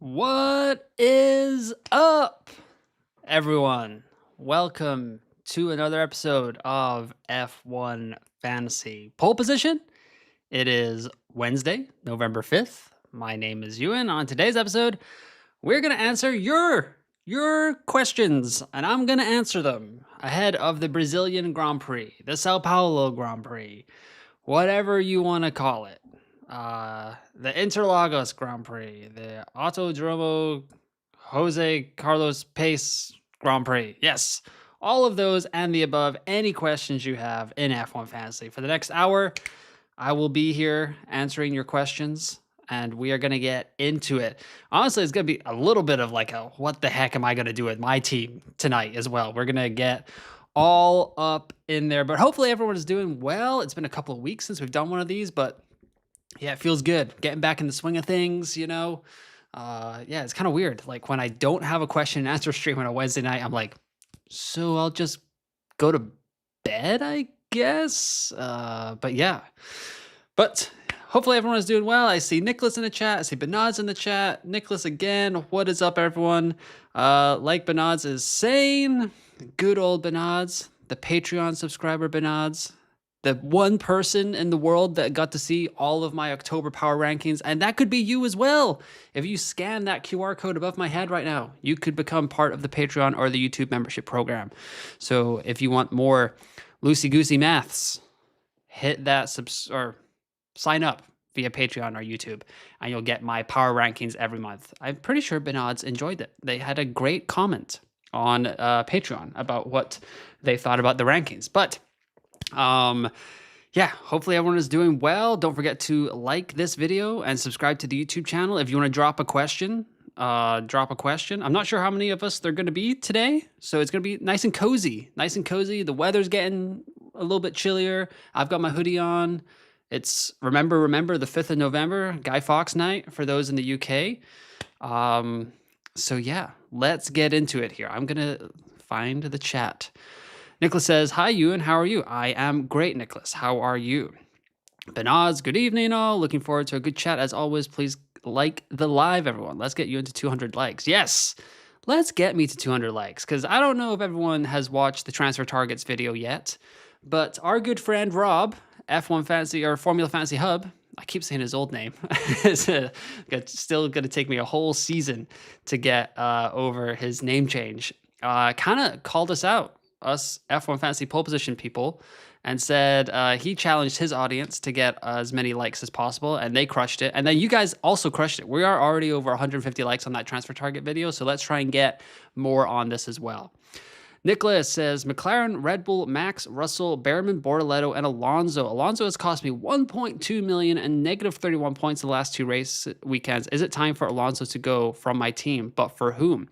What is up, everyone? Welcome to another episode of F1 Fantasy Pole Position. It is Wednesday, November 5th. My name is Ewan. On today's episode, we're going to answer your questions, and I'm going to answer them ahead of the Brazilian Grand Prix, the Sao Paulo Grand Prix, whatever you want to call it. The Interlagos Grand Prix, the Autodromo Jose Carlos Pace Grand Prix. Yes, all of those and the above. Any questions you have in F1 Fantasy. For the next hour, I will be here answering your questions, and we are going to get into it. Honestly, it's going to be a little bit of like a what the heck am I going to do with my team tonight as well. We're going to get all up in there, but hopefully everyone is doing well. It's been a couple of weeks since we've done one of these, but yeah, it feels good getting back in the swing of things, yeah, it's kind of weird. Like when I don't have a question and answer stream on a Wednesday night, I'm like, so I'll just go to bed, I guess. But yeah, but hopefully everyone is doing well. I see Nicholas in the chat. I see Benaz in the chat. Nicholas again. What is up, everyone? Like Benaz is saying, good old Benaz, the Patreon subscriber Benaz. The one person in the world that got to see all of my October power rankings, and that could be you as well. If you scan that QR code above my head right now, you could become part of the Patreon or the YouTube membership program. So if you want more loosey-goosey maths, hit that or sign up via Patreon or YouTube, and you'll get my power rankings every month. I'm pretty sure Benod's enjoyed it. They had a great comment on Patreon about what they thought about the rankings. But yeah, hopefully everyone is doing well. Don't forget to like this video and subscribe to the YouTube channel. If you want to drop a question, drop a question. I'm not sure how many of us there are going to be today, so it's going to be nice and cozy. The weather's getting a little bit chillier. I've got my hoodie on. It's remember the 5th of November, Guy Fawkes night for those in the UK. So yeah, let's get into it here. I'm going to find the chat. Nicholas says, hi, Ewan. How are you? I am great, Nicholas. How are you? Benaz, good evening, all. Looking forward to a good chat. As always, please like the live, everyone. Let's get you into 200 likes. Yes, let's get me to 200 likes, because I don't know if everyone has watched the Transfer Targets video yet, but our good friend Rob, F1 Fantasy or Formula Fantasy Hub, I keep saying his old name. It's still going to take me a whole season to get over his name change. Kind of called us out, us F1 Fantasy pole position people, and said he challenged his audience to get as many likes as possible, and they crushed it. And then you guys also crushed it. We are already over 150 likes on that transfer target video, so let's try and get more on this as well. Nicholas says, McLaren, Red Bull, Max, Russell, Behrman, Bortoleto, and Alonso. Alonso has cost me 1.2 million and negative 31 points the last two race weekends. Is it time for Alonso to go from my team? But for whom?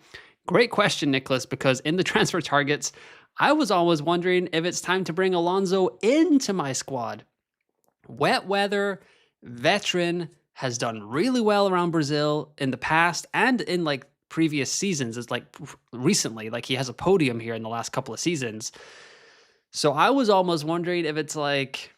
Great question, Nicholas, because in the transfer targets, I was always wondering if it's time to bring Alonso into my squad. Wet weather, veteran, has done really well around Brazil in the past and in like previous seasons. It's like recently, like he has a podium here in the last couple of seasons. So I was almost wondering if it's like,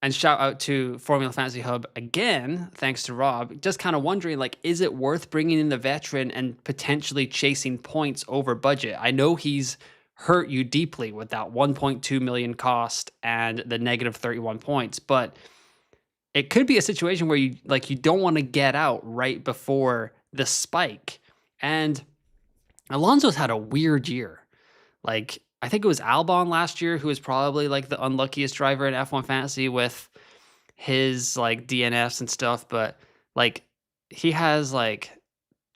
and shout out to Formula Fantasy Hub again, thanks to Rob, just kind of wondering, like, is it worth bringing in the veteran and potentially chasing points over budget? I know he's hurt you deeply with that 1.2 million cost and the negative 31 points, but it could be a situation where you don't want to get out right before the spike. And Alonso's had a weird year. Like, I think it was Albon last year who was probably like the unluckiest driver in F1 Fantasy with his like DNFs and stuff, but like he has like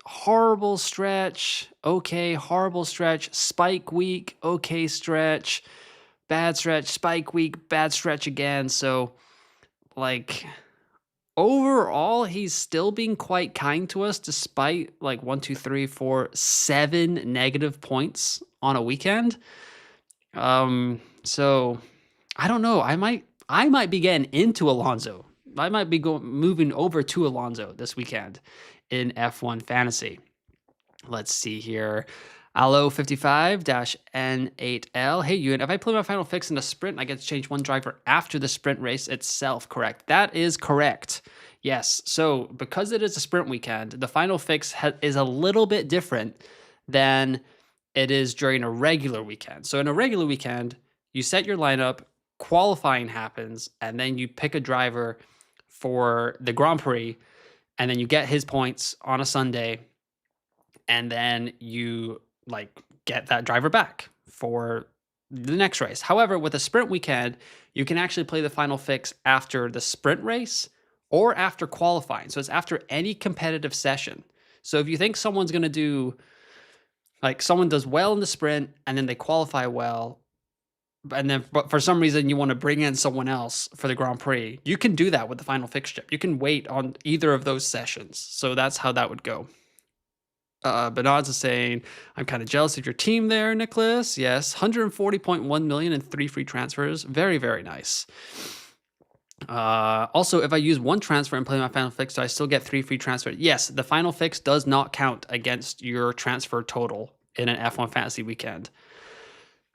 horrible stretch, okay, horrible stretch, spike week, okay stretch, bad stretch, spike week, bad stretch again. So like overall, he's still being quite kind to us despite like 7 negative points on a weekend. So I don't know. I might be getting into Alonso. I might be moving over to Alonso this weekend in F1 Fantasy. Let's see here. Allo55-N8L. Hey, Ewan, if I play my final fix in a sprint, I get to change one driver after the sprint race itself, correct? That is correct. Yes. So because it is a sprint weekend, the final fix is a little bit different than it is during a regular weekend. So in a regular weekend, you set your lineup, qualifying happens, and then you pick a driver for the Grand Prix, and then you get his points on a Sunday, and then you like get that driver back for the next race. However, with a sprint weekend, you can actually play the final fix after the sprint race or after qualifying. So it's after any competitive session. So if you think someone's going to do like someone does well in the sprint and then they qualify well, and then but for some reason you want to bring in someone else for the Grand Prix, you can do that with the final fix chip. You can wait on either of those sessions. So that's how that would go. Bernard's is saying, I'm kind of jealous of your team there, Nicholas. Yes, 140.1 million in 3 free transfers. Very, very nice. Also, if I use 1 transfer and play my final fix, do I still get 3 free transfers? Yes, the final fix does not count against your transfer total in an F1 fantasy weekend.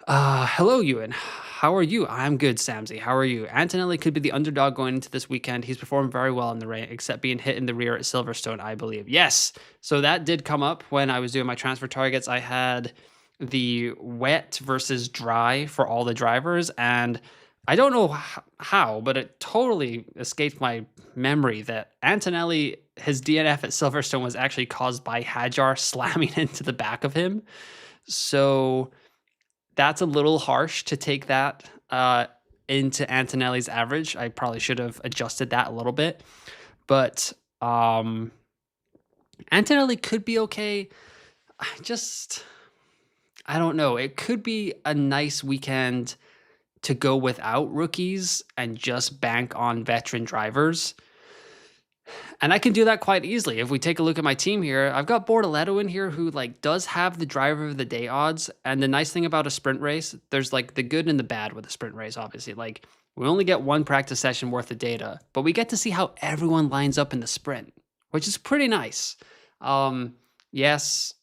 Hello, Ewan. How are you? I'm good, Samsy. How are you? Antonelli could be the underdog going into this weekend. He's performed very well in the rain, except being hit in the rear at Silverstone, I believe. Yes. So that did come up when I was doing my transfer targets. I had the wet versus dry for all the drivers, and I don't know how, but it totally escaped my memory that Antonelli, his DNF at Silverstone was actually caused by Hadjar slamming into the back of him. So that's a little harsh to take that into Antonelli's average. I probably should have adjusted that a little bit. But Antonelli could be okay. I don't know. It could be a nice weekend to go without rookies and just bank on veteran drivers. And I can do that quite easily. If we take a look at my team here, I've got Bortoleto in here who like does have the driver of the day odds. And the nice thing about a sprint race, there's like the good and the bad with a sprint race, obviously. Like we only get 1 practice session worth of data, but we get to see how everyone lines up in the sprint, which is pretty nice. Yes,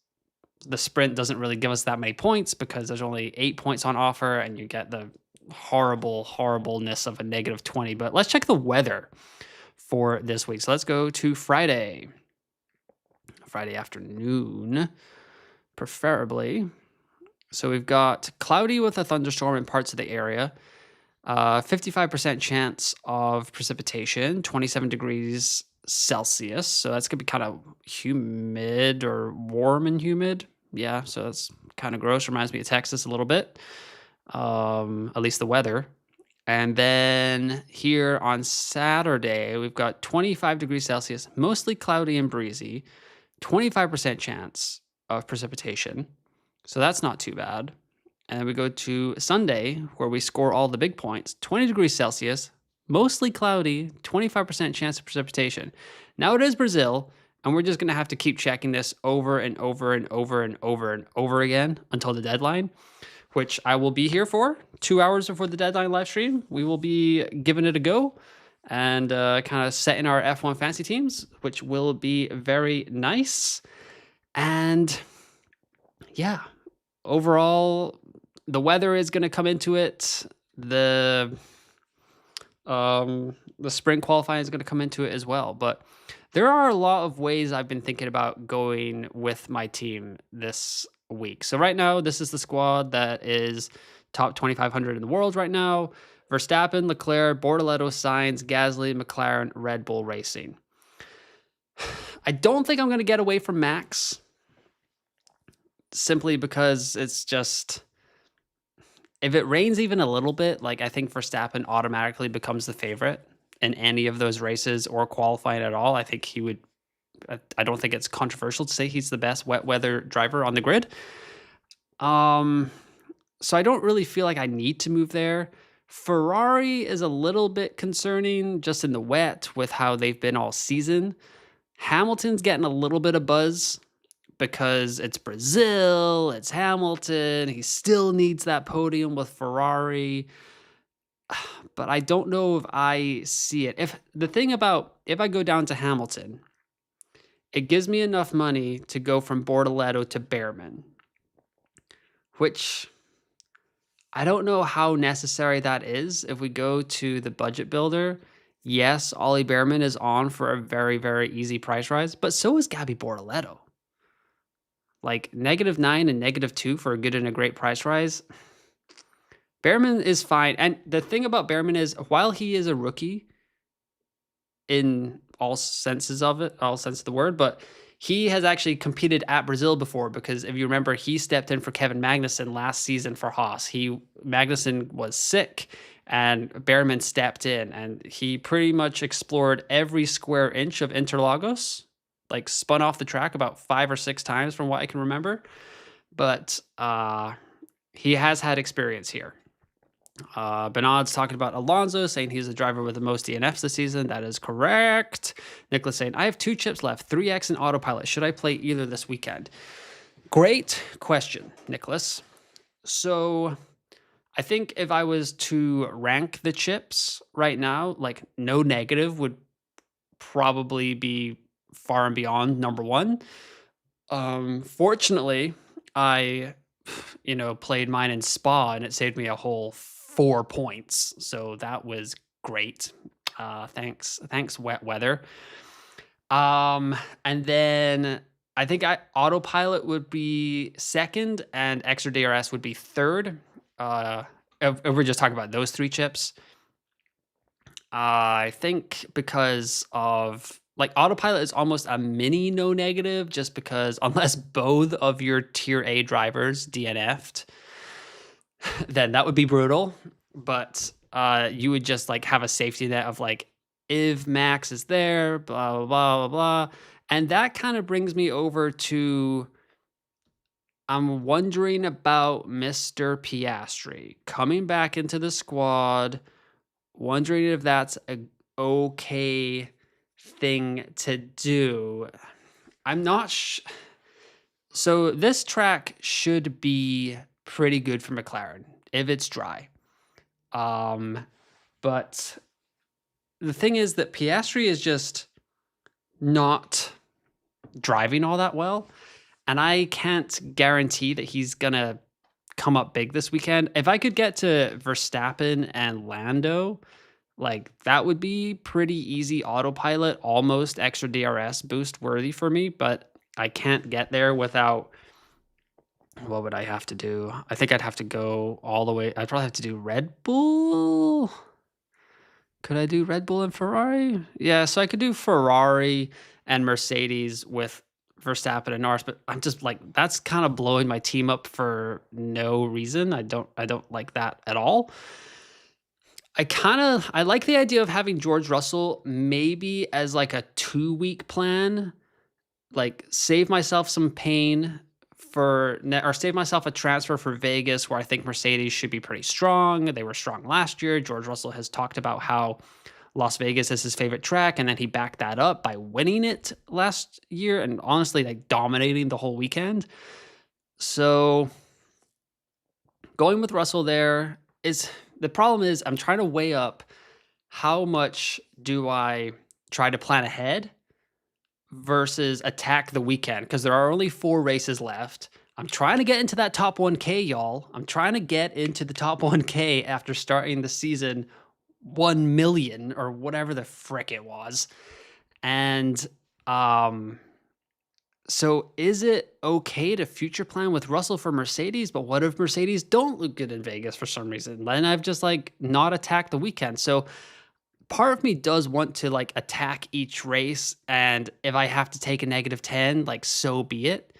the sprint doesn't really give us that many points because there's only 8 points on offer and you get the horribleness of a negative 20. But let's check the weather for this week. So let's go to Friday afternoon, preferably. So we've got cloudy with a thunderstorm in parts of the area, 55% chance of precipitation, 27 degrees Celsius. So that's going to be kind of humid or warm and humid. Yeah, so that's kind of gross. Reminds me of Texas a little bit, at least the weather. And then here on Saturday, we've got 25 degrees Celsius, mostly cloudy and breezy, 25% chance of precipitation. So that's not too bad. And then we go to Sunday, where we score all the big points, 20 degrees Celsius, mostly cloudy, 25% chance of precipitation. Now it is Brazil, and we're just going to have to keep checking this over and over and over and over and over again until the deadline, which I will be here for 2 hours before the deadline live stream. We will be giving it a go and kind of setting our F1 fantasy teams, which will be very nice. And yeah, overall, the weather is going to come into it. The sprint qualifying is going to come into it as well. But there are a lot of ways I've been thinking about going with my team this week. So right now, this is the squad that is top 2,500 in the world right now. Verstappen, Leclerc, Bortoleto, Sainz, Gasly, McLaren, Red Bull Racing. I don't think I'm going to get away from Max, simply because it's just, if it rains even a little bit, like I think Verstappen automatically becomes the favorite in any of those races or qualifying at all. I think he would, I don't think it's controversial to say he's the best wet weather driver on the grid. So I don't really feel like I need to move there. Ferrari is a little bit concerning just in the wet with how they've been all season. Hamilton's getting a little bit of buzz because it's Brazil, it's Hamilton. He still needs that podium with Ferrari. But I don't know if I see it. If I go down to Hamilton, it gives me enough money to go from Bortoleto to Behrman, which I don't know how necessary that is. If we go to the budget builder, Yes, Ollie Behrman is on for a very, very easy price rise, but so is Gabby Bortoleto. Like -9 and -2 for a good and a great price rise. Behrman is fine. And the thing about Behrman is while he is a rookie in all senses of it, all sense of the word, but he has actually competed at Brazil before because if you remember, he stepped in for Kevin Magnussen last season for Haas. Magnussen was sick and Behrman stepped in and he pretty much explored every square inch of Interlagos, like spun off the track about 5 or 6 times from what I can remember. But he has had experience here. Bernard's talking about Alonso, saying he's the driver with the most DNFs this season. That is correct. Nicholas saying, I have 2 chips left, 3X and autopilot. Should I play either this weekend? Great question, Nicholas. So I think if I was to rank the chips right now, like no negative would probably be far and beyond number 1. Fortunately, I played mine in Spa and it saved me a whole 4 points. So that was great. Thanks, wet weather. And then I think autopilot would be second and extra DRS would be third. If we're just talking about those 3 chips. I think because of like autopilot is almost a mini no negative just because unless both of your tier A drivers DNF'd, then that would be brutal. But you would just like have a safety net of like if Max is there, blah blah blah blah blah. And that kind of brings me over to I'm wondering about Mr. Piastri coming back into the squad. Wondering if that's a okay thing to do. I'm not so this track should be pretty good for McLaren if it's dry. But the thing is that Piastri is just not driving all that well, and I can't guarantee that he's gonna come up big this weekend. If I could get to Verstappen and Lando, like that would be pretty easy autopilot, almost extra DRS boost worthy for me, but I can't get there without what would I have to do? I think I'd have to go all the way. I'd probably have to do Red Bull. Could I do Red Bull and Ferrari? Yeah, so I could do Ferrari and Mercedes with Verstappen and Norris, but I'm just like that's kind of blowing my team up for no reason. I don't like that at all. I like the idea of having George Russell maybe as like a 2-week plan, like save myself some pain or save myself a transfer for Vegas where I think Mercedes should be pretty strong. They were strong last year. George Russell has talked about how Las Vegas is his favorite track, and then he backed that up by winning it last year and honestly like dominating the whole weekend. So going with Russell there is the problem is I'm trying to weigh up how much do I try to plan ahead versus attack the weekend because there are only 4 races left. I'm trying to get into that top 1K, y'all. I'm trying to get into the top 1K after starting the season 1 million or whatever the frick it was. And so is it okay to future plan with Russell for Mercedes? But what if Mercedes don't look good in Vegas for some reason? Then I've just like not attacked the weekend. So part of me does want to like attack each race. And if I have to take a -10, like so be it.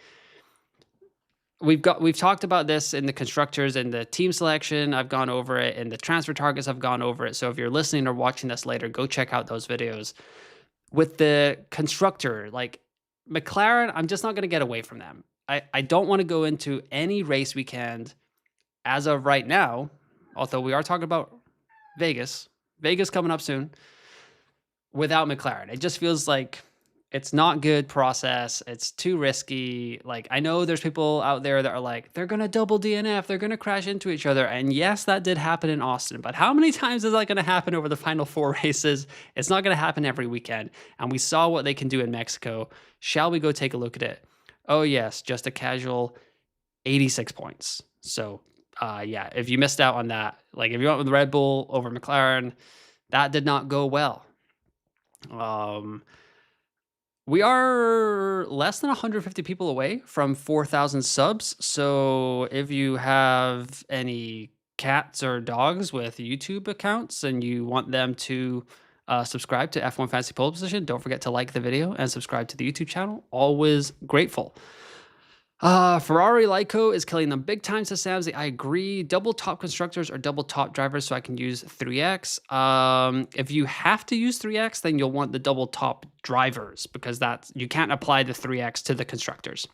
We've talked about this in the constructors and the team selection. I've gone over it and the transfer targets. I've gone over it. So if you're listening or watching this later, go check out those videos. With the constructor, like McLaren, I'm just not going to get away from them. I don't want to go into any race weekend as of right now, although we are talking about Vegas coming up soon, without McLaren. It just feels like it's not good process. It's too risky. Like, I know there's people out there that are like, they're going to double DNF. They're going to crash into each other. And yes, that did happen in Austin. But how many times is that going to happen over the final 4 races? It's not going to happen every weekend. And we saw what they can do in Mexico. Shall we go take a look at it? Oh, yes, just a casual 86 points. So, yeah, if you missed out on that, like if you went with Red Bull over McLaren, that did not go well. Um, we are less than 150 people away from 4,000 subs. So if you have any cats or dogs with YouTube accounts and you want them to subscribe to F1 Fantasy Pole Position, don't forget to like the video and subscribe to the YouTube channel. Always grateful. Ferrari Lyco is killing them big time, says Samsy. I agree. Double top constructors or double top drivers, so I can use 3x. If you have to use 3x, then you'll want the double top drivers because you can't apply the 3x to the constructors.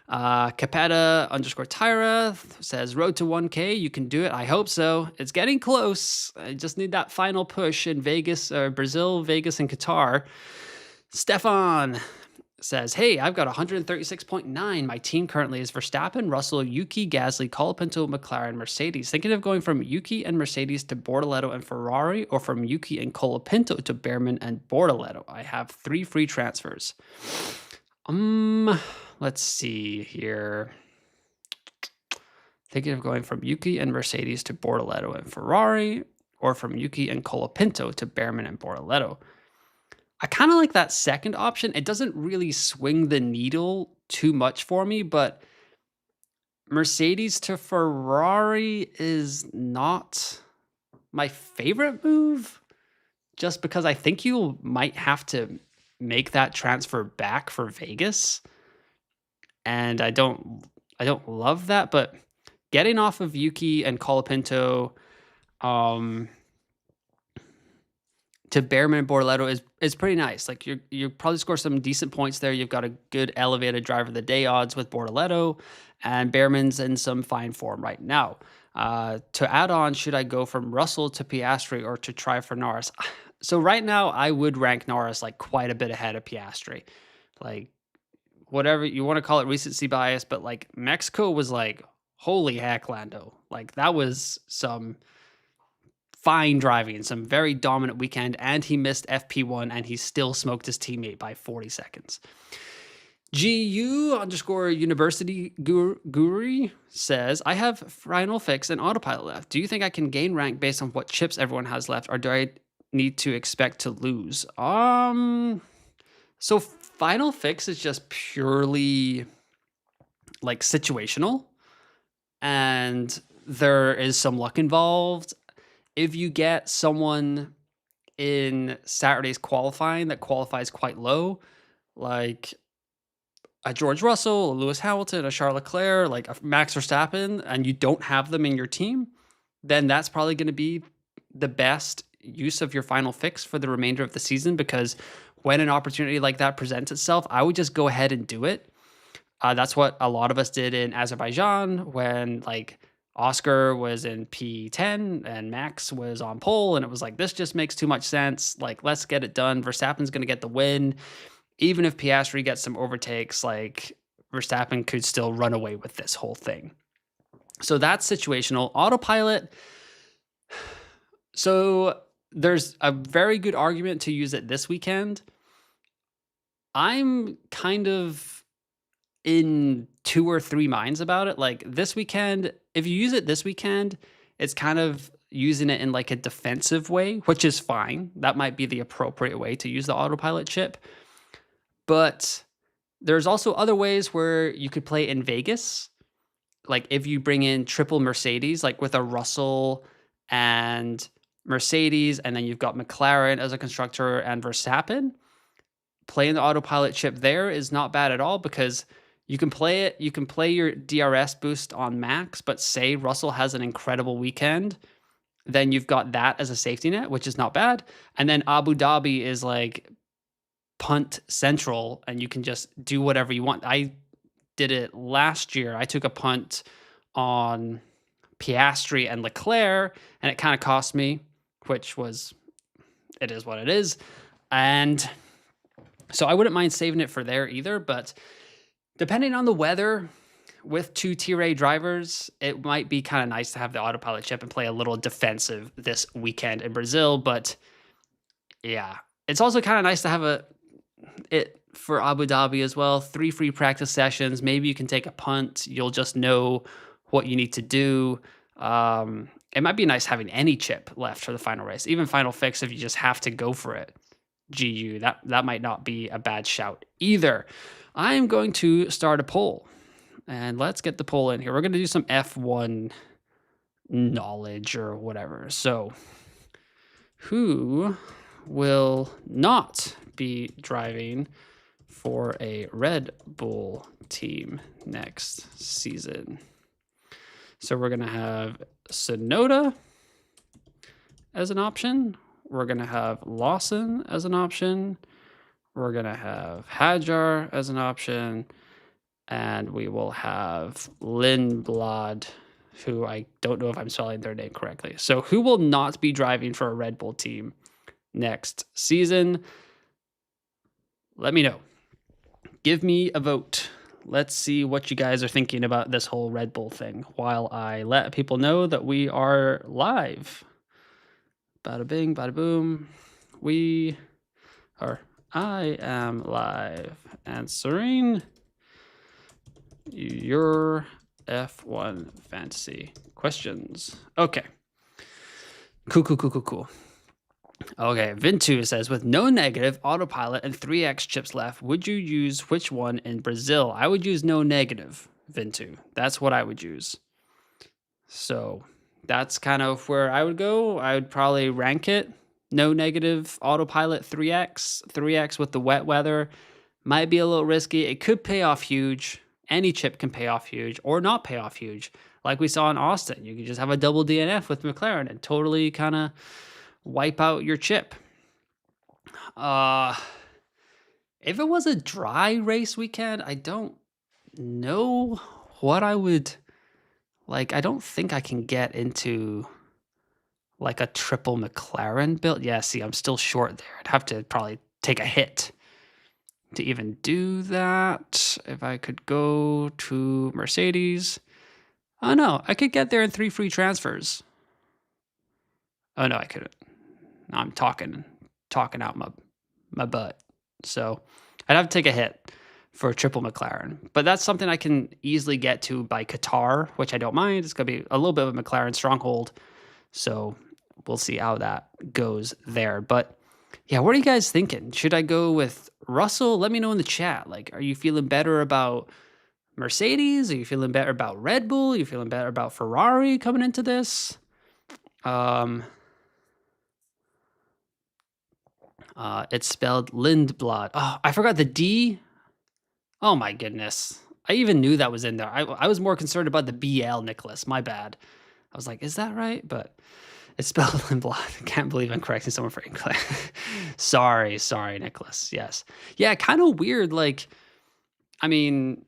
Capetta _ Tyra says, road to 1K, you can do it. I hope so. It's getting close. I just need that final push in Vegas, or Brazil, Vegas, and Qatar. Stefan says, hey, I've got 136.9. My team currently is Verstappen, Russell, Yuki, Gasly, Colapinto, McLaren, Mercedes. Thinking of going from Yuki and Mercedes to Bortoleto and Ferrari, or from Yuki and Colapinto to Behrman and Bortoleto. I have 3 free transfers. Let's see here. Thinking of going from Yuki and Mercedes to Bortoleto and Ferrari, or from Yuki and Colapinto to Behrman and Bortoleto. I kind of like that second option. It doesn't really swing the needle too much for me, but Mercedes to Ferrari is not my favorite move, just because I think you might have to make that transfer back for Vegas. And I don't love that, but getting off of Yuki and Colapinto to Behrman and Bortoleto is pretty nice. Like you probably score some decent points there. You've got a good elevated driver of the day odds with Bortoleto, and Behrman's in some fine form right now. To add on, should I go from Russell to Piastri or to try for Norris? So right now, I would rank Norris like quite a bit ahead of Piastri. Like whatever you want to call it, recency bias, but like Mexico was like, holy heck, Lando. Like that was some fine driving, some very dominant weekend, and he missed FP1 and he still smoked his teammate by 40 seconds. GU _ University Guru says, I have final fix and autopilot left. Do you think I can gain rank based on what chips everyone has left, or do I need to expect to lose? So final fix is just purely like situational, and there is some luck involved. If you get someone in Saturday's qualifying that qualifies quite low, like a George Russell, a Lewis Hamilton, a Charles Leclerc, like a Max Verstappen, and you don't have them in your team, then that's probably going to be the best use of your final fix for the remainder of the season, because when an opportunity like that presents itself, I would just go ahead and do it. That's what a lot of us did in Azerbaijan when like Oscar was in P10 and Max was on pole, and it was like, this just makes too much sense. Like, let's get it done. Verstappen's going to get the win. Even if Piastri gets some overtakes, like Verstappen could still run away with this whole thing. So that's situational. Autopilot. So there's a very good argument to use it this weekend. I'm kind of in 2 or 3 minds about it. Like this weekend, if you use it this weekend, it's kind of using it in like a defensive way, which is fine. That might be the appropriate way to use the autopilot chip. But there's also other ways where you could play in Vegas. Like if you bring in triple Mercedes, like with a Russell and Mercedes, and then you've got McLaren as a constructor and Verstappen, playing the autopilot chip there is not bad at all, because you can play it. You can play your DRS boost on max, but say Russell has an incredible weekend, then you've got that as a safety net, which is not bad. And then Abu Dhabi is like punt central, and you can just do whatever you want. I did it last year. I took a punt on Piastri and Leclerc, and it kind of cost me, which was, it is what it is. And so I wouldn't mind saving it for there either, but depending on the weather, with 2 Tier A drivers, it might be kind of nice to have the autopilot chip and play a little defensive this weekend in Brazil. But yeah, it's also kind of nice to have it for Abu Dhabi as well. 3 free practice sessions. Maybe you can take a punt. You'll just know what you need to do. It might be nice having any chip left for the final race, even final fix if you just have to go for it. GU. That might not be a bad shout either. I'm going to start a poll, and let's get the poll in here. We're going to do some F1 knowledge or whatever. So, who will not be driving for a Red Bull team next season? So we're going to have Sonoda as an option. We're going to have Lawson as an option. We're going to have Hadjar as an option. And we will have Lindblad, who I don't know if I'm spelling their name correctly. So who will not be driving for a Red Bull team next season? Let me know. Give me a vote. Let's see what you guys are thinking about this whole Red Bull thing while I let people know that we are live. Bada bing, bada boom. I am live answering your F1 fantasy questions. Okay. Cool. Okay, Vintu says, with no negative, autopilot, and 3x chips left, would you use which one in Brazil? I would use no negative, Vintu. That's what I would use. So that's kind of where I would go. I would probably rank it. No negative, autopilot, 3x with the wet weather. Might be a little risky. It could pay off huge. Any chip can pay off huge or not pay off huge. Like we saw in Austin, you could just have a double DNF with McLaren and totally kind of wipe out your chip. If it was a dry race weekend, I don't know what I would like. I don't think I can get into like a triple McLaren build. Yeah, see, I'm still short there. I'd have to probably take a hit to even do that. If I could go to Mercedes. Oh no, I could get there in 3 free transfers. Oh no, I couldn't. I'm talking out my butt. So I'd have to take a hit for a triple McLaren. But that's something I can easily get to by Qatar, which I don't mind. It's going to be a little bit of a McLaren stronghold. So we'll see how that goes there. But yeah, what are you guys thinking? Should I go with Russell? Let me know in the chat. Like, are you feeling better about Mercedes? Are you feeling better about Red Bull? Are you feeling better about Ferrari coming into this? It's spelled Lindblad. Oh, I forgot the D. Oh my goodness. I even knew that was in there. I was more concerned about the BL, Nicholas. My bad. I was like, is that right? But it's spelled Lindblad. I can't believe I'm correcting someone for English. sorry, Nicholas. Yes. Yeah, kind of weird. Like, I mean,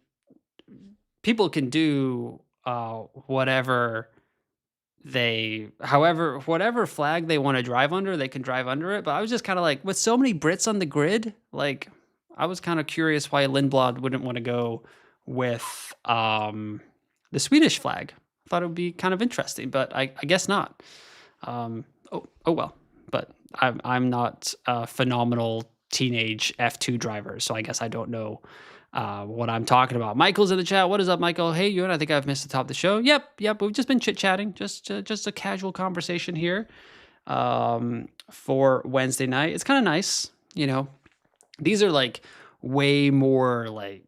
people can do whatever flag they want to drive under, they can drive under it. But I was just kind of like, with so many Brits on the grid, like, I was kind of curious why Lindblad wouldn't want to go with the Swedish flag. I thought it would be kind of interesting, but I guess not. Oh well. But I'm not a phenomenal teenage F2 driver, so I guess I don't know what I'm talking about. Michael's in the chat. What is up, Michael? Hey, you and I think I've missed the top of the show. Yep. We've just been chit-chatting. Just a casual conversation here for Wednesday night. It's kind of nice, you know. These are like way more like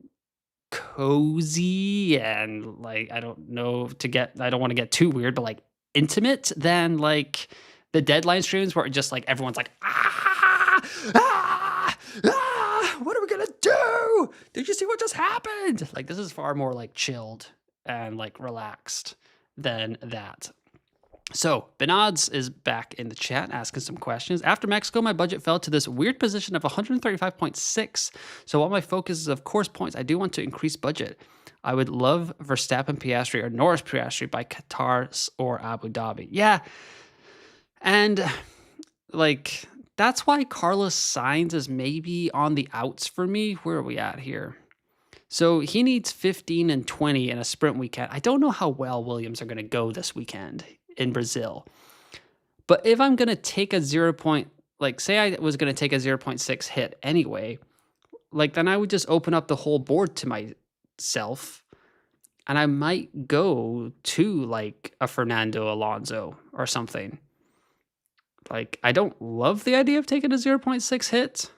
cozy and like I don't want to get too weird, but like intimate than like the deadline streams where it just like everyone's like what are we gonna do? Did you see what just happened? Like, this is far more like chilled and like relaxed than that. So Benads is back in the chat asking some questions. After Mexico, my budget fell to this weird position of 135.6. So while my focus is of course points, I do want to increase budget. I would love Verstappen Piastri or Norris Piastri by Qatar or Abu Dhabi. Yeah. And like, that's why Carlos Sainz is maybe on the outs for me. Where are we at here? So he needs 15 and 20 in a sprint weekend. I don't know how well Williams are going to go this weekend in Brazil. But if I'm going to take a say I was going to take a 0.6 hit anyway, like then I would just open up the whole board to myself and I might go to like a Fernando Alonso or something. Like, I don't love the idea of taking a 0.6 hit,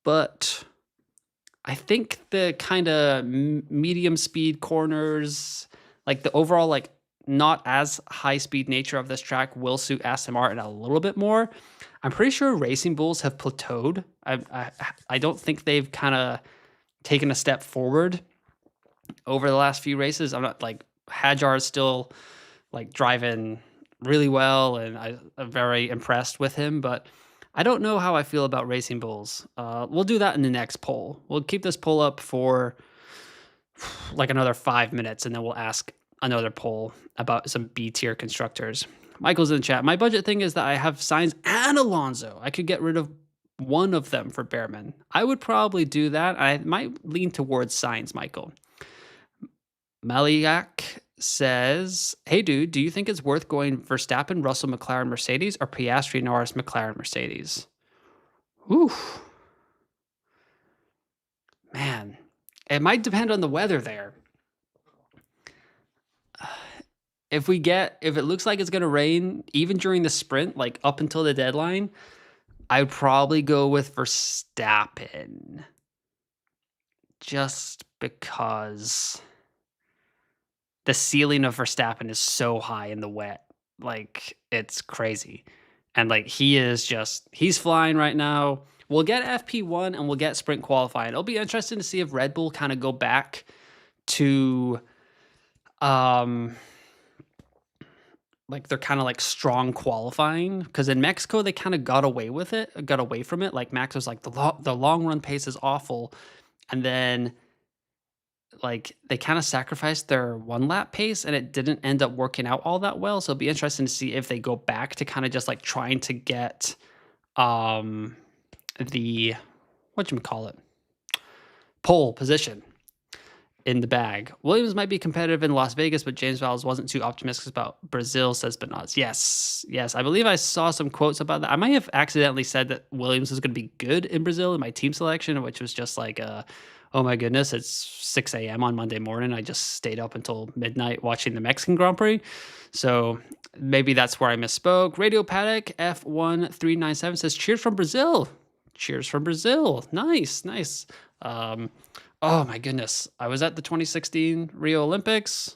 but I think the kind of medium speed corners, like the overall, like not as high speed nature of this track will suit Aston Martin a little bit more. I'm pretty sure Racing Bulls have plateaued. I don't think they've kind of taken a step forward over the last few races. I'm not like Hajar is still like driving really well, and I'm very impressed with him, but I don't know how I feel about Racing Bulls. We'll do that in the next poll. We'll keep this poll up for like another 5 minutes, and then we'll ask another poll about some B tier constructors. Michael's in the chat. My budget thing is that I have Sainz and Alonso. I could get rid of one of them for Behrman. I would probably do that. I might lean towards Sainz, Michael. Maliak says, hey, dude, do you think it's worth going Verstappen, Russell, McLaren, Mercedes, or Piastri, Norris, McLaren, Mercedes? Ooh. Man, it might depend on the weather there. If it looks like it's going to rain, even during the sprint, like up until the deadline, I'd probably go with Verstappen. Just because the ceiling of Verstappen is so high in the wet. Like, it's crazy. And like, he's flying right now. We'll get FP1 and we'll get sprint qualifying. It'll be interesting to see if Red Bull kind of go back to, like they're kind of like strong qualifying, because in Mexico they kind of got away from it. Like Max was like the long run pace is awful, and then like they kind of sacrificed their 1 lap pace and it didn't end up working out all that well. So it'll be interesting to see if they go back to kind of just like trying to get the pole position in the bag. Williams might be competitive in Las Vegas, but James Vowles wasn't too optimistic about Brazil, says Benoz. Yes. I believe I saw some quotes about that. I might have accidentally said that Williams is going to be good in Brazil in my team selection, which was just like, oh my goodness, it's 6 a.m. on Monday morning. I just stayed up until midnight watching the Mexican Grand Prix. So maybe that's where I misspoke. Radio Paddock F1397 says, cheers from Brazil. Cheers from Brazil. Nice. Oh my goodness. I was at the 2016 Rio Olympics.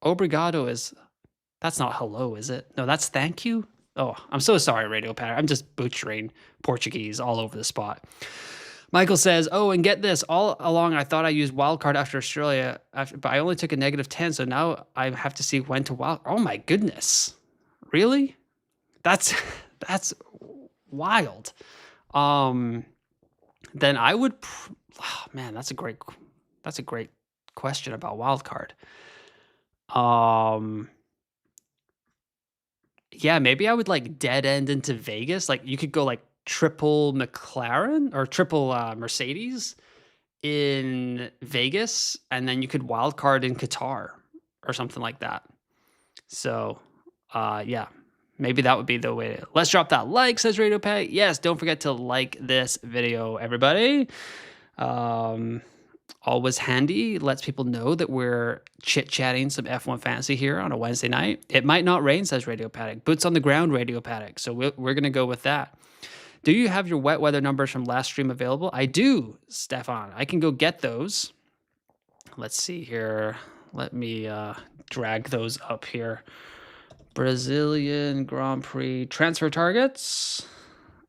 Obrigado that's not hello, is it? No, that's thank you. Oh, I'm so sorry, Radio Paddock. I'm just butchering Portuguese all over the spot. Michael says, oh, and get this. All along, I thought I used wildcard after Australia, but I only took a -10, so now I have to see when to wild. Oh my goodness. Really? That's wild. Then I would, man, that's a great question about wildcard. Yeah, maybe I would like dead end into Vegas. Like you could go like triple McLaren or triple Mercedes in Vegas, and then you could wildcard in Qatar or something like that. So, yeah. Maybe that would be the way. Let's drop that like, says Radio Pay. Yes, don't forget to like this video, everybody. Always handy. Lets people know that we're chit-chatting some F1 fantasy here on a Wednesday night. It might not rain, says Radio Paddock. Boots on the ground, Radio Paddock. So we're going to go with that. Do you have your wet weather numbers from last stream available? I do, Stefan. I can go get those. Let's see here. Let me drag those up here. Brazilian Grand Prix transfer targets.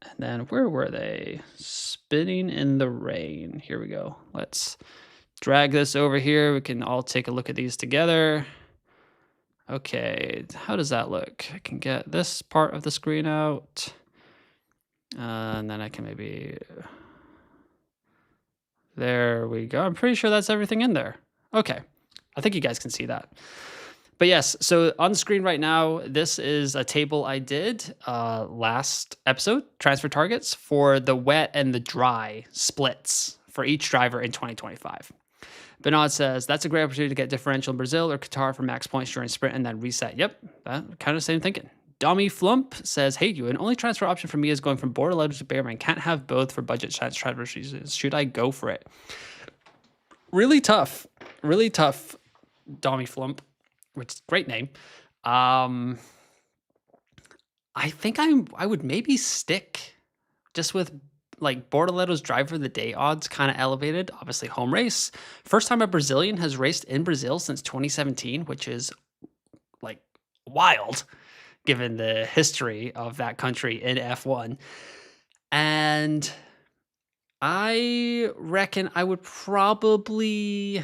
And then where were they? Spinning in the rain. Here we go. Let's drag this over here. We can all take a look at these together. Okay, how does that look? I can get this part of the screen out. And then I can maybe... There we go. I'm pretty sure that's everything in there. Okay, I think you guys can see that. But yes, so on the screen right now, this is a table I did last episode, transfer targets for the wet and the dry splits for each driver in 2025. Bernard says, that's a great opportunity to get differential in Brazil or Qatar for max points during sprint and then reset. Yep, that kind of same thinking. Dommy Flump says, hey, you, an only transfer option for me is going from Bortoleto to Behrman. Can't have both for budget transfer reasons. Should I go for it? Really tough, Dommy Flump. Which is a great name. I think I would maybe stick just with like Bortoleto's driver of the day odds kind of elevated. Obviously, home race. First time a Brazilian has raced in Brazil since 2017, which is like wild given the history of that country in F1. And I reckon I would probably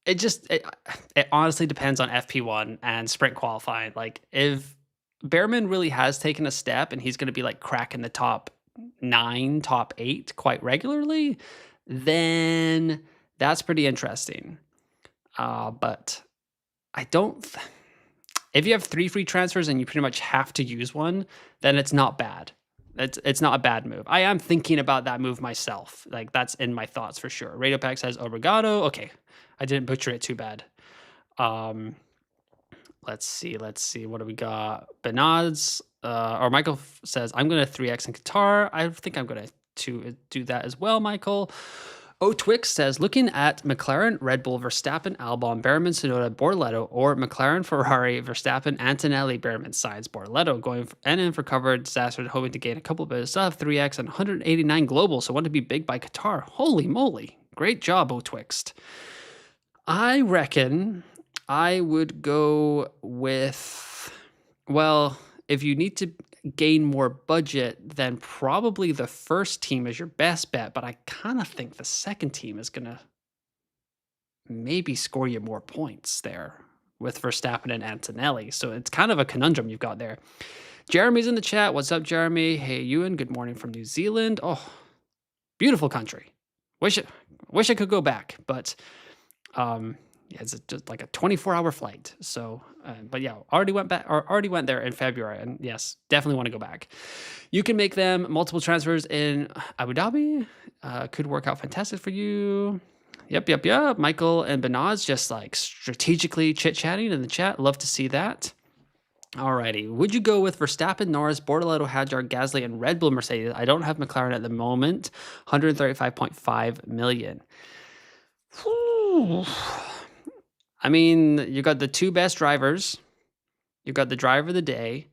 it honestly depends on FP1 and sprint qualifying. Like if Behrman really has taken a step and he's going to be like cracking the top 9, top 8 quite regularly, then that's pretty interesting. But I don't if you have 3 free transfers and you pretty much have to use one, then it's not bad. It's not a bad move. I am thinking about that move myself. Like that's in my thoughts for sure. Radio Pack says Obrigado. Okay, I didn't butcher it too bad. Let's see. What do we got? Benads or Michael says I'm gonna 3x in Qatar. I think I'm gonna do that as well, Michael. Twix says, looking at McLaren, Red Bull, Verstappen, Albon, Behrman, Tsunoda, Bortoleto, or McLaren, Ferrari, Verstappen, Antonelli, Behrman, Sainz, Bortoleto, going for NN for cover, disaster, hoping to gain a couple bit of stuff, 3x and 189 global, so want to be big by Qatar. Holy moly. Great job, Twixt. I reckon I would go with, well, if you need to gain more budget, then probably the first team is your best bet. But I kind of think the second team is going to maybe score you more points there with Verstappen and Antonelli. So it's kind of a conundrum you've got there. Jeremy's in the chat. What's up, Jeremy? Hey, Ewan. Good morning from New Zealand. Oh, beautiful country. Wish I could go back, but yeah, it's just like a 24-hour flight. So, but yeah, already went there in February, and yes, definitely want to go back. You can make them multiple transfers in Abu Dhabi. Could work out fantastic for you. Yep. Michael and Benaz just like strategically chit-chatting in the chat. Love to see that. Alrighty. Would you go with Verstappen, Norris, Bortoleto, Hadjar, Gasly, and Red Bull Mercedes? I don't have McLaren at the moment. 135.5 million. Whew. I mean, you got the 2 best drivers. You've got the driver of the day.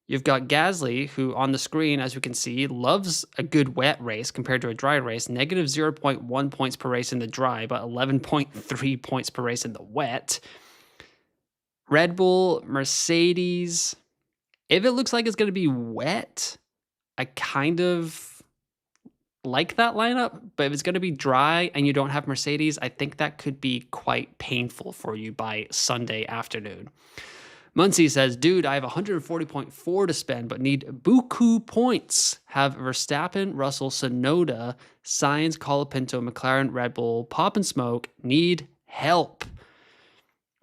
You've got Gasly, who on the screen, as you can see, loves a good wet race compared to a dry race. Negative 0.1 points per race in the dry, but 11.3 points per race in the wet. Red Bull, Mercedes. If it looks like it's going to be wet, I kind of like that lineup, but if it's going to be dry and you don't have Mercedes, I think that could be quite painful for you by Sunday afternoon. Muncie says, dude, I have 140.4 to spend, but need buku points. Have Verstappen, Russell, Tsunoda, Sainz, Colapinto, McLaren, Red Bull, Pop and Smoke. Need help.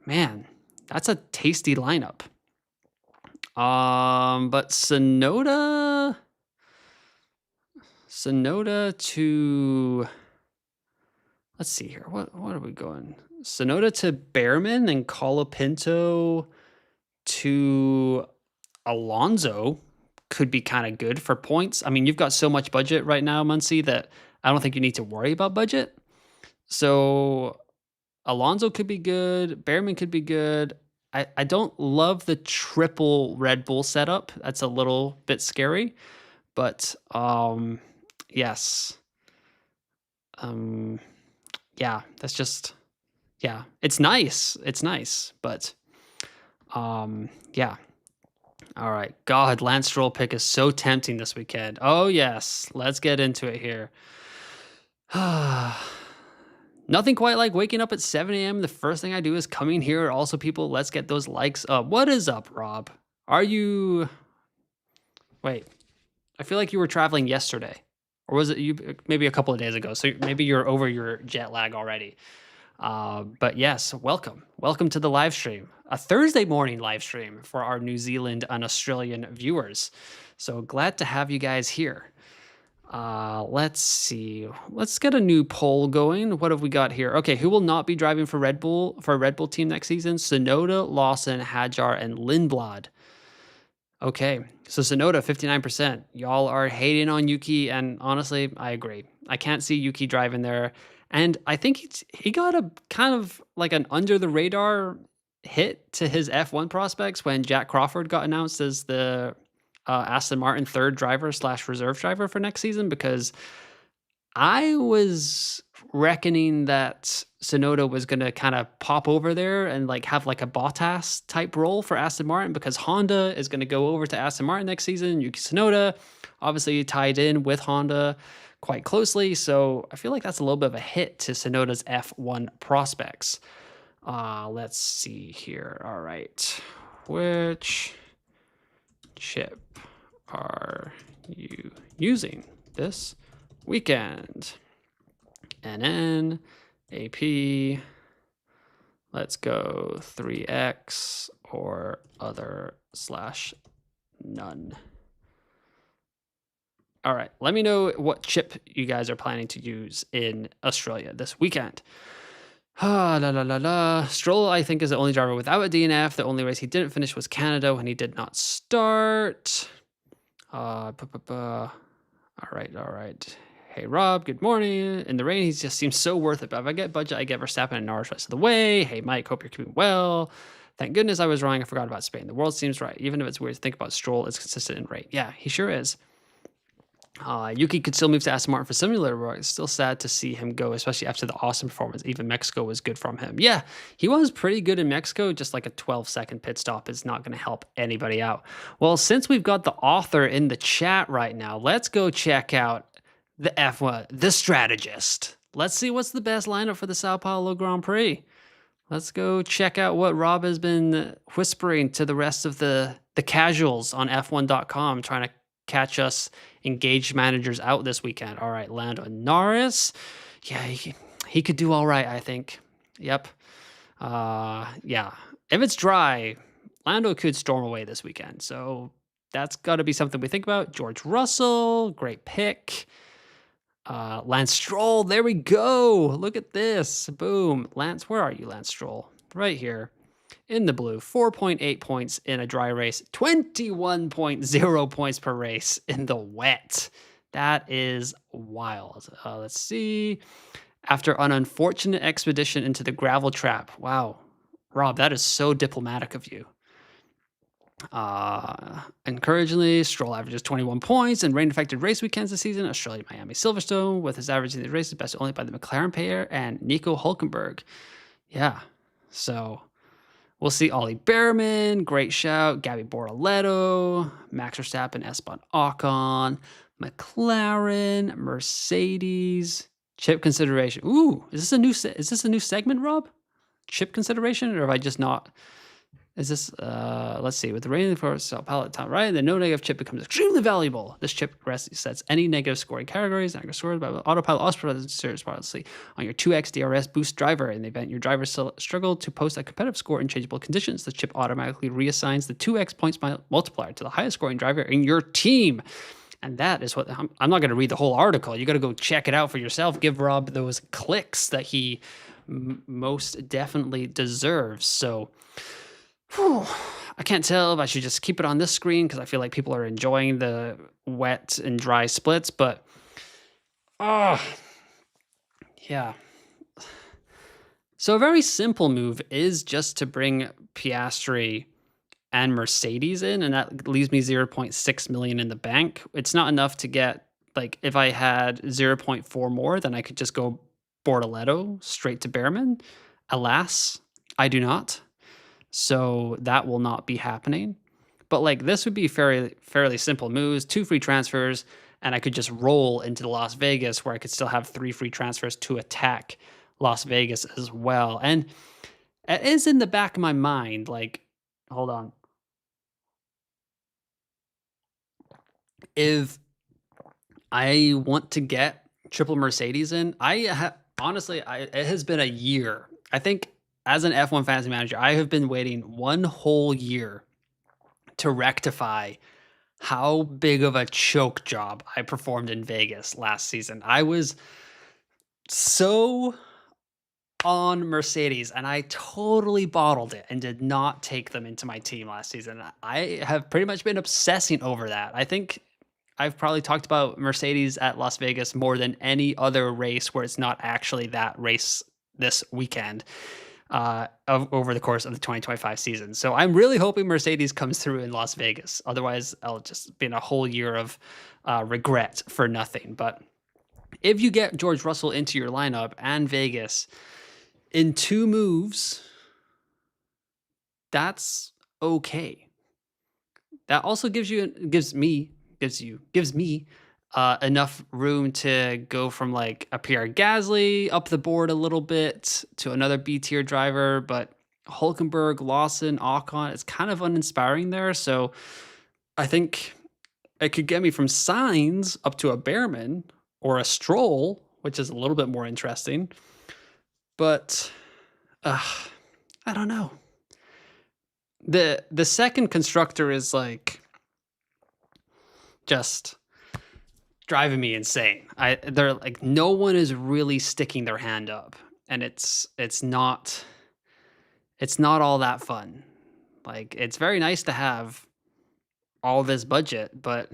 Man, that's a tasty lineup. But Tsunoda to, let's see here. What are we going? Tsunoda to Behrman and Colapinto to Alonso could be kind of good for points. I mean, you've got so much budget right now, Muncie, that I don't think you need to worry about budget. So Alonso could be good. Behrman could be good. I don't love the triple Red Bull setup. That's a little bit scary. But yes. Yeah, that's just, yeah, it's nice. It's nice, but yeah. All right. God, Lance Stroll pick is so tempting this weekend. Oh, yes. Let's get into it here. Nothing quite like waking up at 7 a.m. The first thing I do is coming here. Also, people, let's get those likes up. What is up, Rob? Are you... Wait. I feel like you were traveling yesterday. Or was it you maybe a couple of days ago? So maybe you're over your jet lag already. But yes, welcome. Welcome to the live stream. A Thursday morning live stream for our New Zealand and Australian viewers. So glad to have you guys here. Let's see. Let's get a new poll going. What have we got here? Okay, who will not be driving for Red Bull for a Red Bull team next season? Tsunoda, Lawson, Hadjar, and Lindblad. Okay, so Tsunoda, 59%. Y'all are hating on Yuki, and honestly, I agree. I can't see Yuki driving there. And I think he got a kind of like an under the radar hit to his F1 prospects when Jack Crawford got announced as the Aston Martin third driver slash reserve driver for next season, because I was reckoning that Tsunoda was going to kind of pop over there and like have like a Bottas type role for Aston Martin, because Honda is going to go over to Aston Martin next season. Yuki Tsunoda obviously tied in with Honda quite closely. So I feel like that's a little bit of a hit to Tsunoda's F1 prospects. Let's see here. All right. Which chip are you using this weekend? NN, AP, let's go 3X or other / none. All right, let me know what chip you guys are planning to use in Australia this weekend. Stroll, I think, is the only driver without a DNF. The only race he didn't finish was Canada when he did not start. All right. Hey, Rob, good morning. In the rain, he just seems so worth it. But if I get budget, I get Verstappen and Norris rest of the way. Hey, Mike, hope you're keeping well. Thank goodness I was wrong. I forgot about Spain. The world seems right. Even if it's weird to think about Stroll, it's consistent in rate. Yeah, he sure is. Yuki could still move to Aston Martin for simulator work. It's still sad to see him go, especially after the awesome performance. Even Mexico was good from him. Yeah, he was pretty good in Mexico. Just like a 12-second pit stop is not going to help anybody out. Well, since we've got the author in the chat right now, let's go check out the F1, the strategist. Let's see what's the best lineup for the São Paulo Grand Prix. Let's go check out what Rob has been whispering to the rest of the casuals on F1.com, trying to catch us engaged managers out this weekend. All right, Lando Norris. Yeah, he could do all right, I think. Yep. Yeah. If it's dry, Lando could storm away this weekend. So that's got to be something we think about. George Russell, great pick. Lance Stroll, there we go. Look at this. Boom. Lance, where are you, Lance Stroll? Right here. In the blue, 4.8 points in a dry race, 21.0 points per race in the wet. That is wild. Let's see. After an unfortunate expedition into the gravel trap. Wow. Rob, that is so diplomatic of you. Encouragingly, Stroll averages 21 points in rain-affected race weekends this season. Australia, Miami, Silverstone, with his average in the races best only by the McLaren pair and Nico Hulkenberg. Yeah, so we'll see. Ollie Behrman, great shout. Gabby Bortoleto, Max Verstappen, Esteban Ocon, McLaren, Mercedes. Chip consideration. Ooh, is this a new segment, Rob? Chip consideration, or have I just not? Is this, let's see, with the rating for Sao Paulo time, right? The no negative chip becomes extremely valuable. This chip sets any negative scoring categories, negative scores by autopilot, also serious policy on your 2x DRS boost driver. In the event your driver struggled to post a competitive score in changeable conditions, the chip automatically reassigns the 2x points multiplier to the highest scoring driver in your team. And that is what, I'm not going to read the whole article. You got to go check it out for yourself. Give Rob those clicks that he most definitely deserves. So, I can't tell if I should just keep it on this screen because I feel like people are enjoying the wet and dry splits, but yeah. So a very simple move is just to bring Piastri and Mercedes in, and that leaves me 0.6 million in the bank. It's not enough to get, like, if I had 0.4 more, then I could just go Bortoleto straight to Behrman. Alas, I do not. So that will not be happening. But like this would be fairly simple moves, 2 free transfers, and I could just roll into Las Vegas where I could still have 3 free transfers to attack Las Vegas as well. And it is in the back of my mind, like, hold on. If I want to get triple Mercedes in, honestly, it has been a year. I think as an F1 fantasy manager, I have been waiting 1 whole year to rectify how big of a choke job I performed in Vegas last season. I was so on Mercedes and I totally bottled it and did not take them into my team last season. I have pretty much been obsessing over that. I think I've probably talked about Mercedes at Las Vegas more than any other race where it's not actually that race this weekend. over the course of the 2025 season. So I'm really hoping Mercedes comes through in Las Vegas. Otherwise, I'll just be in a whole year of regret for nothing. But if you get George Russell into your lineup and Vegas in 2 moves, that's okay. That also gives me enough room to go from like a Pierre Gasly up the board a little bit to another B tier driver, but Hulkenberg, Lawson, Ocon, it's kind of uninspiring there. So I think it could get me from Sainz up to a Behrman or a Stroll, which is a little bit more interesting. But I don't know. The second constructor is like just driving me insane. They're like, no one is really sticking their hand up, and it's not all that fun. Like, it's very nice to have all this budget, but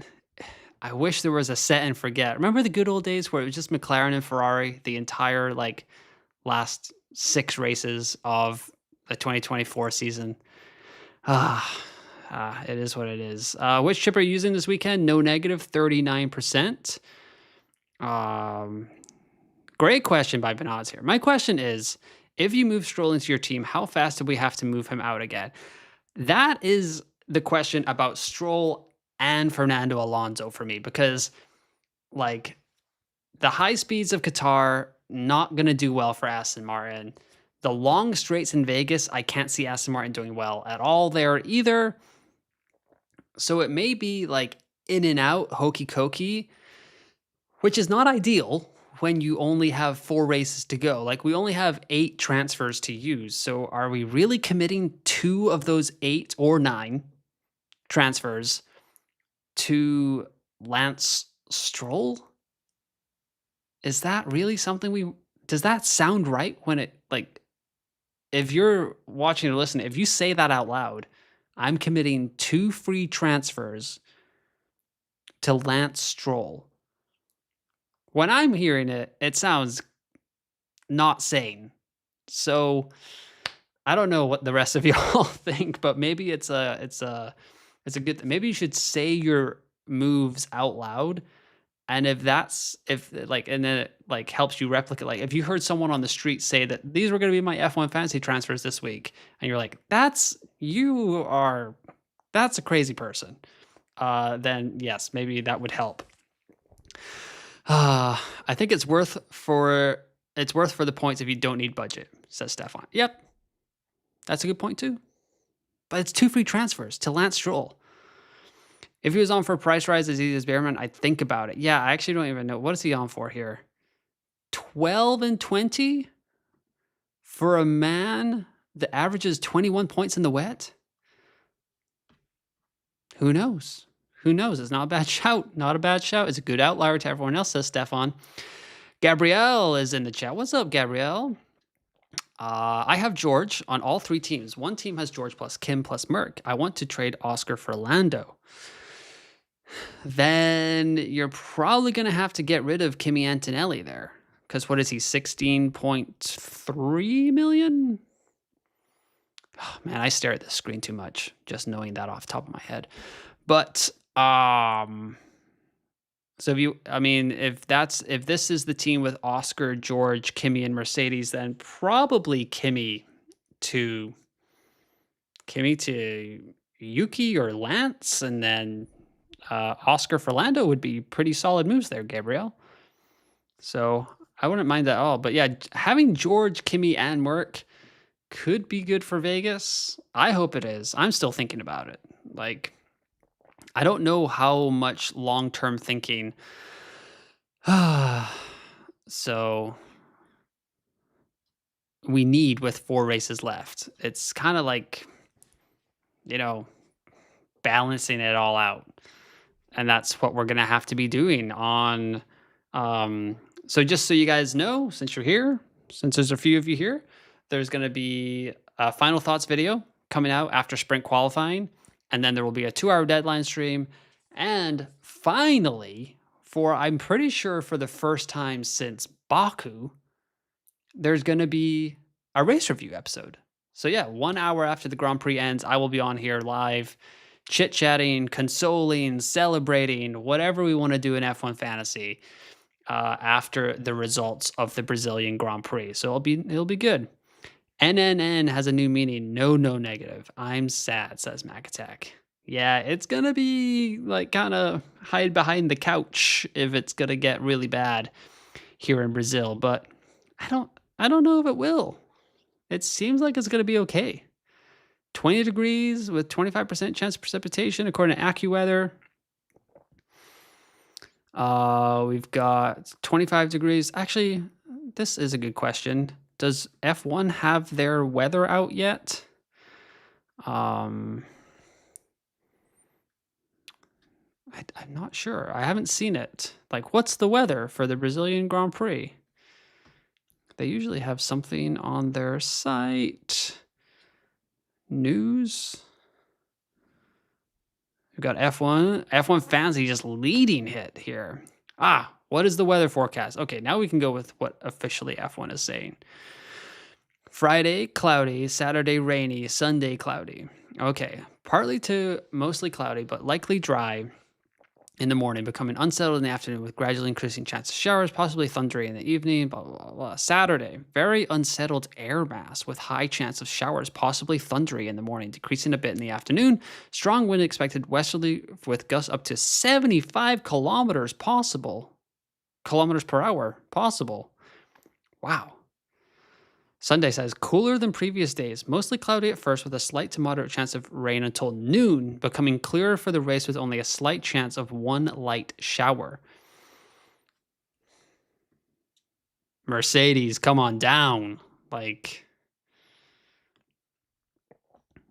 I wish there was a set and forget. Remember the good old days where it was just McLaren and Ferrari the entire like last 6 races of the 2024 season? It is what it is. Which chip are you using this weekend? No negative, 39%. Great question by Benaz here. My question is, if you move Stroll into your team, how fast do we have to move him out again? That is the question about Stroll and Fernando Alonso for me, because like the high speeds of Qatar, not going to do well for Aston Martin. The long straights in Vegas, I can't see Aston Martin doing well at all there either. So it may be like in and out, hokey cokey, which is not ideal when you only have 4 races to go. Like, we only have 8 transfers to use. So are we really committing 2 of those 8 or 9 transfers to Lance Stroll? Is that really something does that sound right when it, like, if you're watching or listening, if you say that out loud, I'm committing 2 free transfers to Lance Stroll. When I'm hearing it, it sounds not sane. So I don't know what the rest of y'all think, but maybe it's a good, maybe you should say your moves out loud. And and then it like helps you replicate, like if you heard someone on the street say that these were going to be my F1 fantasy transfers this week, and you're like, that's a crazy person. Then yes, maybe that would help. I think it's worth for the points if you don't need budget, says Stefan. Yep. That's a good point too. But it's 2 free transfers to Lance Stroll. If he was on for a price rise as easy as Behrman, I'd think about it. Yeah, I actually don't even know. What is he on for here? 12 and 20 for a man that averages 21 points in the wet? Who knows? Who knows? It's not a bad shout. Not a bad shout. It's a good outlier to everyone else, says Stefan. Gabriel is in the chat. What's up, Gabriel? I have George on all 3 teams. One team has George plus Kim plus Merck. I want to trade Oscar for Lando. Then you're probably going to have to get rid of Kimi Antonelli there. Because what is he, 16.3 million? Oh, man, I stare at the screen too much, just knowing that off the top of my head. But, so if this is the team with Oscar, George, Kimi, and Mercedes, then probably Kimi to Yuki or Lance, and then Oscar for Lando would be pretty solid moves there, Gabriel. So I wouldn't mind that at all. But yeah, having George, Kimi, and Merck could be good for Vegas. I hope it is. I'm still thinking about it. Like, I don't know how much long-term thinking. So we need with 4 races left. It's kind of like, balancing it all out. And that's what we're going to have to be doing on. So just so you guys know, since you're here, since there's a few of you here, there's going to be a final thoughts video coming out after sprint qualifying. And then there will be a 2-hour deadline stream. And finally, I'm pretty sure for the first time since Baku, there's going to be a race review episode. So yeah, 1 hour after the Grand Prix ends, I will be on here live, chit-chatting, consoling, celebrating, whatever we want to do in F1 Fantasy after the results of the Brazilian Grand Prix. So it'll be good. NNN has a new meaning. No negative. I'm sad, says Mac Attack. Yeah, it's gonna be like kind of hide behind the couch if it's gonna get really bad here in Brazil, but I don't know if it will. It seems like it's gonna be okay. 20 degrees with 25% chance of precipitation according to AccuWeather. We've got 25 degrees. Actually, this is a good question. Does F1 have their weather out yet? I'm not sure. I haven't seen it. Like, what's the weather for the Brazilian Grand Prix? They usually have something on their site. News. We've got F1 Fantasy just leading hit here. What is the weather forecast? Okay, now we can go with what officially F1 is saying. Friday, cloudy. Saturday, rainy. Sunday, cloudy. Okay, partly to mostly cloudy, but likely dry in the morning, becoming unsettled in the afternoon with gradually increasing chance of showers, possibly thundery in the evening, blah, blah, blah, blah. Saturday, very unsettled air mass with high chance of showers, possibly thundery in the morning, decreasing a bit in the afternoon. Strong wind expected westerly with gusts up to 75 kilometers per hour possible. Wow. Sunday says cooler than previous days, mostly cloudy at first with a slight to moderate chance of rain until noon, becoming clearer for the race with only a slight chance of one light shower. Mercedes, come on down. Like,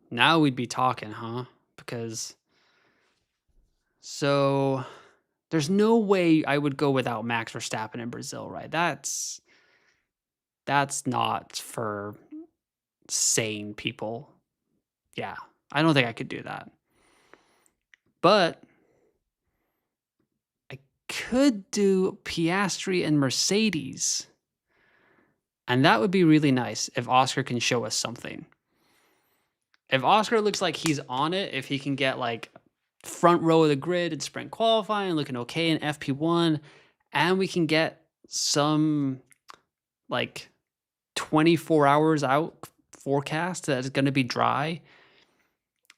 now we'd be talking, huh? Because, so, there's no way I would go without Max Verstappen in Brazil, right? That's not for sane people. Yeah, I don't think I could do that. But I could do Piastri and Mercedes. And that would be really nice if Oscar can show us something. If Oscar looks like he's on it, if he can get like front row of the grid in sprint qualifying, looking okay in FP1, and we can get some like 24 hours out forecast that is going to be dry,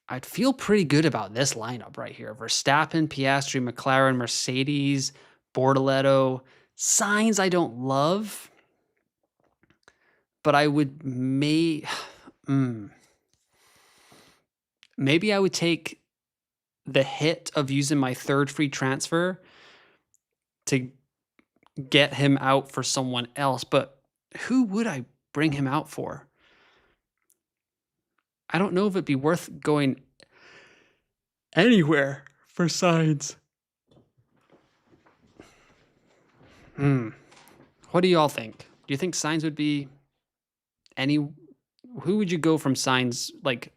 I'd feel pretty good about this lineup right here. Verstappen, Piastri, McLaren, Mercedes, Bortoleto. Sainz I don't love, but I would maybe I would take the hit of using my third free transfer to get him out for someone else. But who would I bring him out for? I don't know if it'd be worth going anywhere for Sainz. What do y'all think? Do you think Sainz would be who would you go from Sainz, like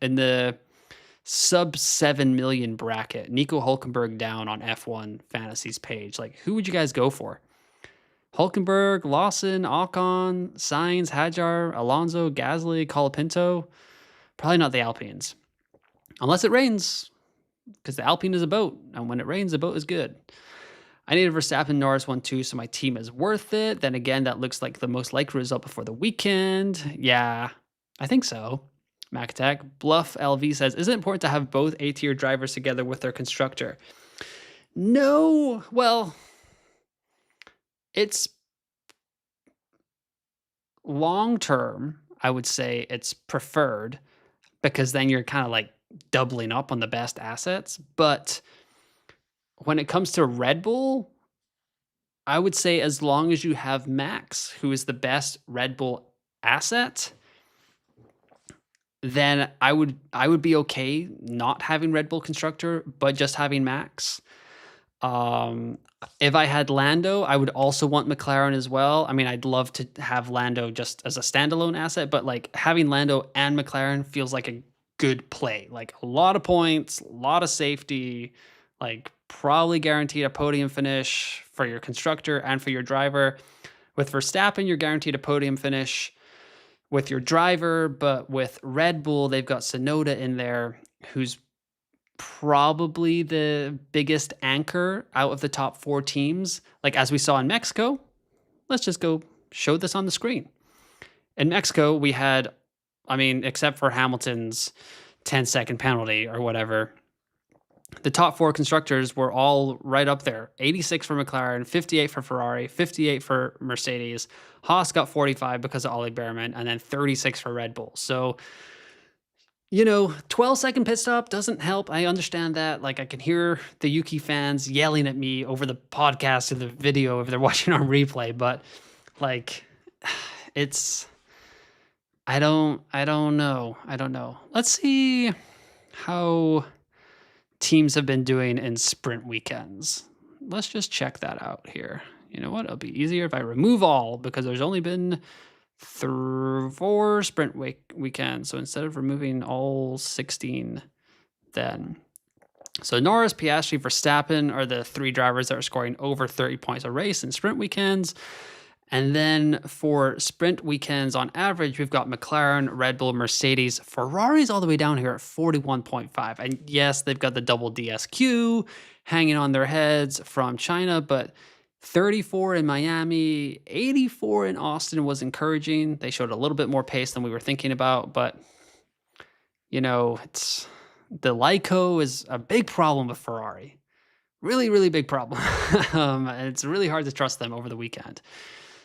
in the sub 7 million bracket? Nico Hulkenberg down on F1 Fantasies page. Like, who would you guys go for? Hulkenberg, Lawson, Ocon, Sainz, Hadjar, Alonso, Gasly, Colapinto. Probably not the Alpines. Unless it rains, because the Alpine is a boat, and when it rains, the boat is good. I need a Verstappen Norris 1-2, so my team is worth it. Then again, that looks like the most likely result before the weekend. Yeah, I think so. Mac Attack. Bluff LV says, is it important to have both A-tier drivers together with their constructor? No. Well, it's long-term, I would say it's preferred, because then you're kind of like doubling up on the best assets. But when it comes to Red Bull, I would say as long as you have Max, who is the best Red Bull asset, then I would be okay not having Red Bull constructor, but just having Max. If I had Lando, I would also want McLaren as well. I mean, I'd love to have Lando just as a standalone asset, but like having Lando and McLaren feels like a good play. Like a lot of points, a lot of safety, like probably guaranteed a podium finish for your constructor and for your driver. With Verstappen, you're guaranteed a podium finish. with your driver, but with Red Bull, they've got Sonoda in there, who's probably the biggest anchor out of the top 4 teams. Like, as we saw in Mexico, let's just go show this on the screen. In Mexico, we had, I mean, except for Hamilton's 10-second penalty or whatever, the top 4 constructors were all right up there. 86 for McLaren, 58 for Ferrari, 58 for Mercedes. Haas got 45 because of Ollie Behrman, and then 36 for Red Bull. So, 12-second pit stop doesn't help. I understand that. Like, I can hear the Yuki fans yelling at me over the podcast or the video if they're watching on replay, but like, it's, I don't know. Let's see how teams have been doing in sprint weekends. Let's just check that out here. You know what? It'll be easier if I remove all, because there's only been 4 sprint weekends. So instead of removing all 16, then. So Norris, Piastri, Verstappen are the 3 drivers that are scoring over 30 points a race in sprint weekends. And then for sprint weekends on average, we've got McLaren, Red Bull, Mercedes, Ferrari's all the way down here at 41.5. And yes, they've got the double DSQ hanging on their heads from China, but 34 in Miami, 84 in Austin was encouraging. They showed a little bit more pace than we were thinking about, but it's the LICO is a big problem with Ferrari. Really, really big problem. And it's really hard to trust them over the weekend.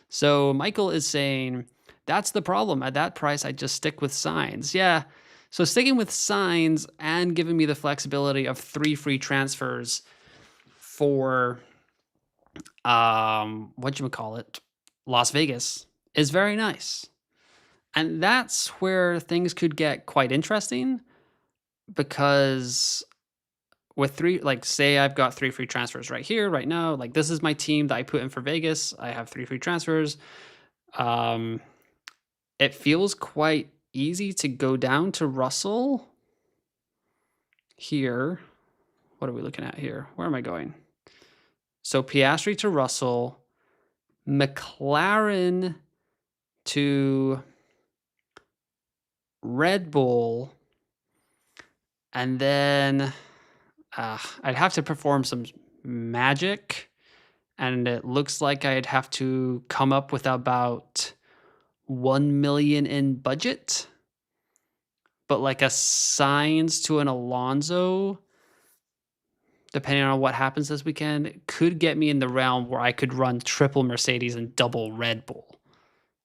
So Michael is saying, that's the problem. At that price, I just stick with Sainz. Yeah. So sticking with Sainz and giving me the flexibility of 3 free transfers for, Las Vegas is very nice. And that's where things could get quite interesting, because with 3, like, say I've got 3 free transfers right here, right now, like, this is my team that I put in for Vegas. I have 3 free transfers. It feels quite easy to go down to Russell here. What are we looking at here? Where am I going? So Piastri to Russell, McLaren to Red Bull, and then I'd have to perform some magic, and it looks like I'd have to come up with about 1 million in budget. But like a Sainz to an Alonso, depending on what happens this weekend, could get me in the realm where I could run triple Mercedes and double Red Bull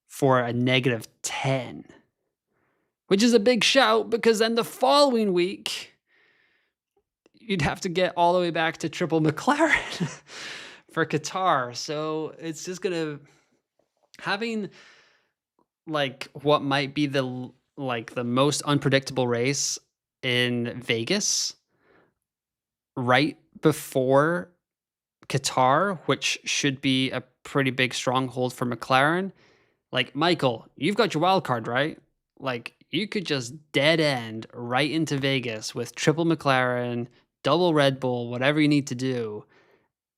for a -10, which is a big shout, because then the following week you'd have to get all the way back to triple McLaren for Qatar. So it's just gonna, having like what might be the most unpredictable race in Vegas right before Qatar, which should be a pretty big stronghold for McLaren. Like, Michael, you've got your wild card, right? Like, you could just dead end right into Vegas with triple McLaren, double Red Bull, whatever you need to do.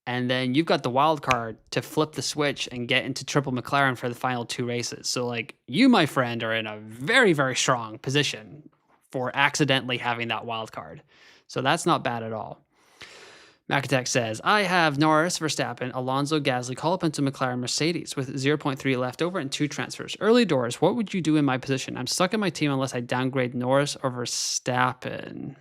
And then you've got the wild card to flip the switch and get into triple McLaren for the final 2 races. So, like, you, my friend, are in a very, very strong position for accidentally having that wild card. So that's not bad at all. Macatek says, I have Norris, Verstappen, Alonso, Gasly, Colapinto, McLaren, Mercedes with 0.3 left over and 2 transfers. Early doors, what would you do in my position? I'm stuck in my team unless I downgrade Norris or Verstappen.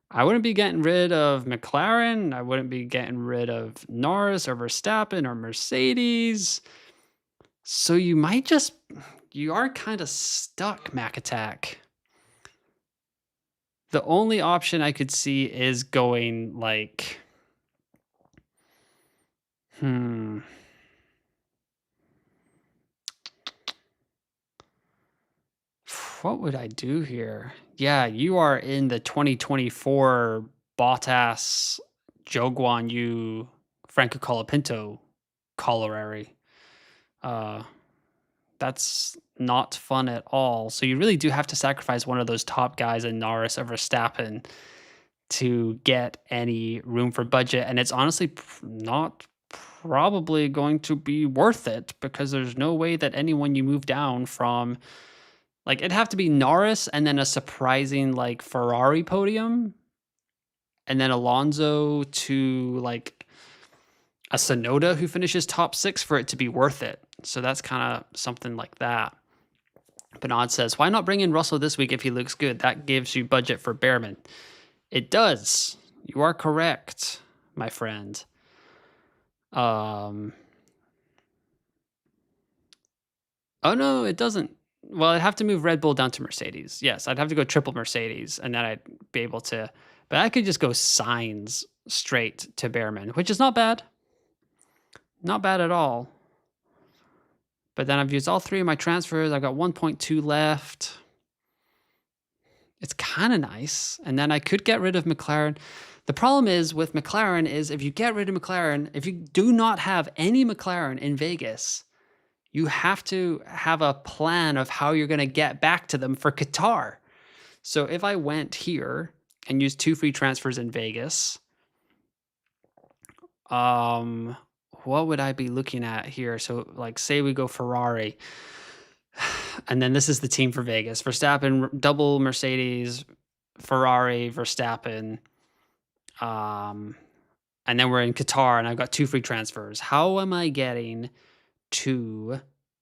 I wouldn't be getting rid of McLaren. I wouldn't be getting rid of Norris or Verstappen or Mercedes. So you are kind of stuck, Macatek. The only option I could see is going like, what would I do here? Yeah, you are in the 2024 Bottas, Zhou Guanyu, Franco Colapinto colliery. That's not fun at all. So you really do have to sacrifice one of those top guys in Norris or Verstappen to get any room for budget. And it's honestly not probably going to be worth it because there's no way that anyone you move down from, like, it'd have to be Norris and then a surprising, like, Ferrari podium, and then Alonso to, like, a Sonoda who finishes top 6 for it to be worth it. So that's kind of something like that. Bernard says, why not bring in Russell this week if he looks good? That gives you budget for Behrman. It does. You are correct, my friend. Oh no, it doesn't. Well, I'd have to move Red Bull down to Mercedes. Yes, I'd have to go triple Mercedes, and then I'd be able to. But I could just go Sainz straight to Behrman, which is not bad. Not bad at all. But then I've used all 3 of my transfers. I've got 1.2 left. It's kind of nice. And then I could get rid of McLaren. The problem is with McLaren is if you get rid of McLaren, if you do not have any McLaren in Vegas, you have to have a plan of how you're going to get back to them for Qatar. So if I went here and used 2 free transfers in Vegas, what would I be looking at here? So like say we go Ferrari, and then this is the team for Vegas. Verstappen, double Mercedes, Ferrari, Verstappen, and then we're in Qatar, and I've got 2 free transfers. How am I getting to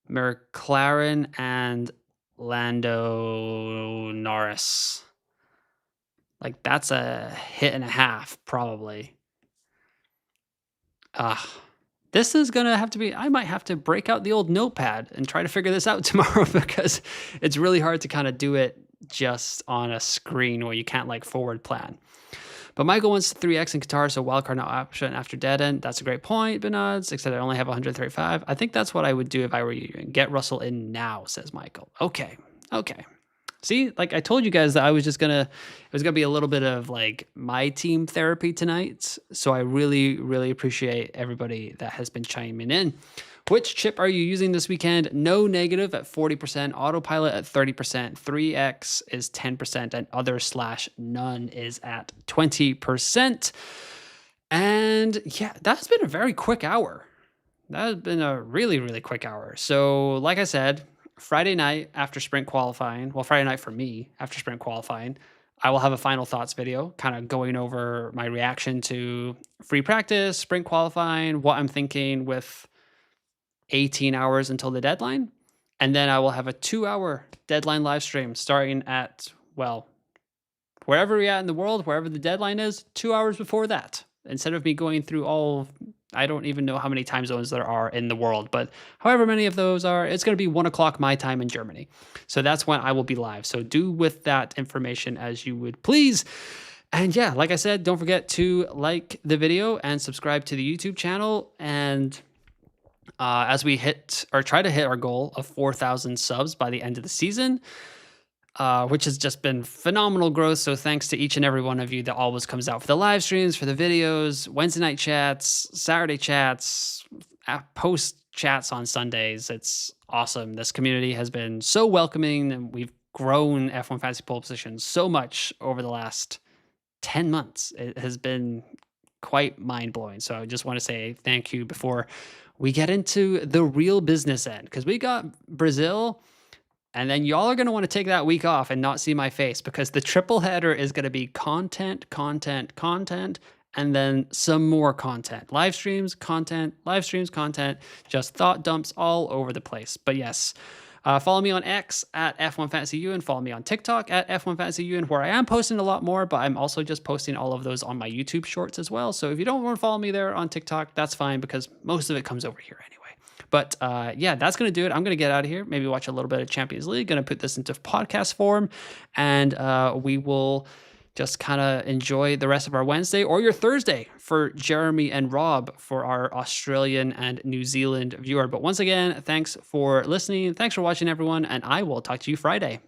McLaren and Lando Norris? Like, that's a hit and a half, probably. This is going to have to be, I might have to break out the old notepad and try to figure this out tomorrow because it's really hard to kind of do it just on a screen where you can't like forward plan. But Michael wants 3x in Qatar, so wildcard not option after dead end. That's a great point, Benods, except I only have 135. I think that's what I would do if I were you. Get Russell in now, says Michael. Okay. See, like I told you guys that I was just it was gonna be a little bit of like my team therapy tonight. So I really, really appreciate everybody that has been chiming in. Which chip are you using this weekend? No negative at 40%, autopilot at 30%, 3X is 10%, and other/none is at 20%. And yeah, that's been a very quick hour. That has been a really, really quick hour. So like I said, Friday night after sprint qualifying, well, Friday night for me after sprint qualifying, I will have a final thoughts video kind of going over my reaction to free practice, sprint qualifying, what I'm thinking with 18 hours until the deadline. And then I will have a 2-hour deadline live stream starting at, well, wherever we're at in the world, wherever the deadline is, 2 hours before that. Instead of me going through all, I don't even know how many time zones there are in the world, but however many of those are, it's going to be 1 o'clock my time in Germany. So that's when I will be live. So do with that information as you would please. And yeah, like I said, don't forget to like the video and subscribe to the YouTube channel. And as we try to hit our goal of 4,000 subs by the end of the season, which has just been phenomenal growth. So thanks to each and every one of you that always comes out for the live streams, for the videos, Wednesday night chats, Saturday chats, post chats on Sundays. It's awesome. This community has been so welcoming, and we've grown F1 Fantasy Pole Position so much over the last 10 months. It has been quite mind-blowing. So I just want to say thank you before we get into the real business end, because we got Brazil, and then y'all are going to want to take that week off and not see my face, because the triple header is going to be content, and then some more content. Live streams, content, just thought dumps all over the place. But yes, follow me on X at F1FantasyU, and follow me on TikTok at F1FantasyU, and where I am posting a lot more, but I'm also just posting all of those on my YouTube shorts as well. So if you don't want to follow me there on TikTok, that's fine, because most of it comes over here anyway. But yeah, that's going to do it. I'm going to get out of here, maybe watch a little bit of Champions League, going to put this into podcast form, and we will just kind of enjoy the rest of our Wednesday or your Thursday for Jeremy and Rob for our Australian and New Zealand viewer. But once again, thanks for listening. Thanks for watching, everyone, and I will talk to you Friday.